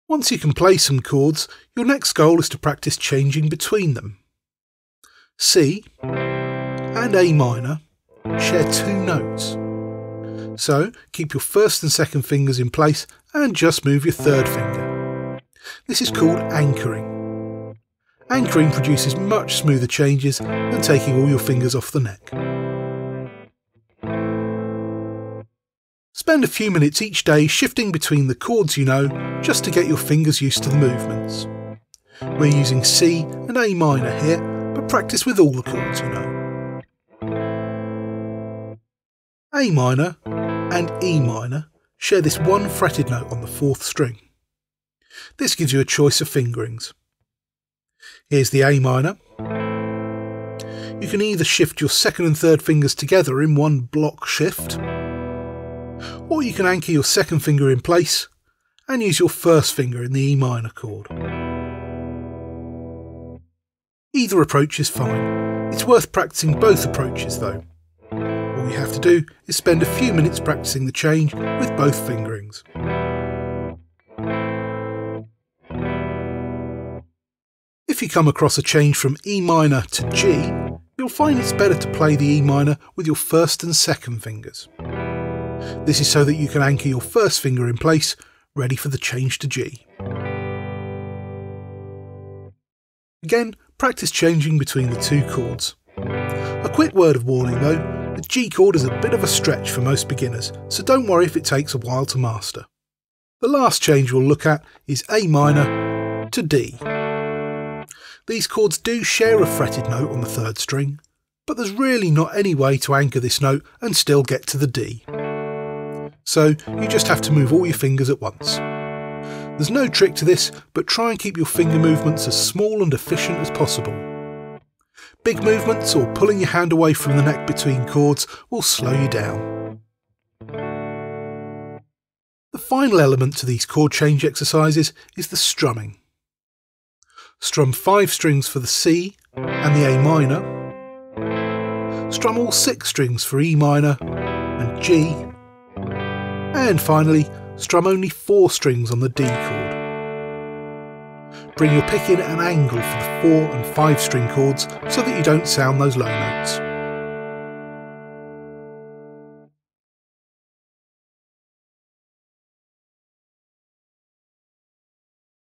Once you can play some chords, your next goal is to practice changing between them. C and A minor share two notes. So keep your first and second fingers in place and just move your third finger. This is called anchoring. Anchoring produces much smoother changes than taking all your fingers off the neck. Spend a few minutes each day shifting between the chords you know, just to get your fingers used to the movements. We're using C and A minor here, but practice with all the chords you know. A minor and E minor share this one fretted note on the fourth string. This gives you a choice of fingerings. Here's the A minor. You can either shift your second and third fingers together in one block shift, or you can anchor your second finger in place and use your first finger in the E minor chord. Either approach is fine. It's worth practicing both approaches though. All you have to do is spend a few minutes practicing the change with both fingerings. If you come across a change from E minor to G, you'll find it's better to play the E minor with your first and second fingers. This is so that you can anchor your first finger in place, ready for the change to G. Again, practice changing between the two chords. A quick word of warning though, the G chord is a bit of a stretch for most beginners, so don't worry if it takes a while to master. The last change we'll look at is A minor to D. These chords do share a fretted note on the third string, but there's really not any way to anchor this note and still get to the D. So you just have to move all your fingers at once. There's no trick to this, but try and keep your finger movements as small and efficient as possible. Big movements or pulling your hand away from the neck between chords will slow you down. The final element to these chord change exercises is the strumming. Strum 5 strings for the C and the A minor. Strum all 6 strings for E minor and G. And finally, strum only 4 strings on the D chord. Bring your pick in at an angle for the 4 and 5 string chords so that you don't sound those low notes.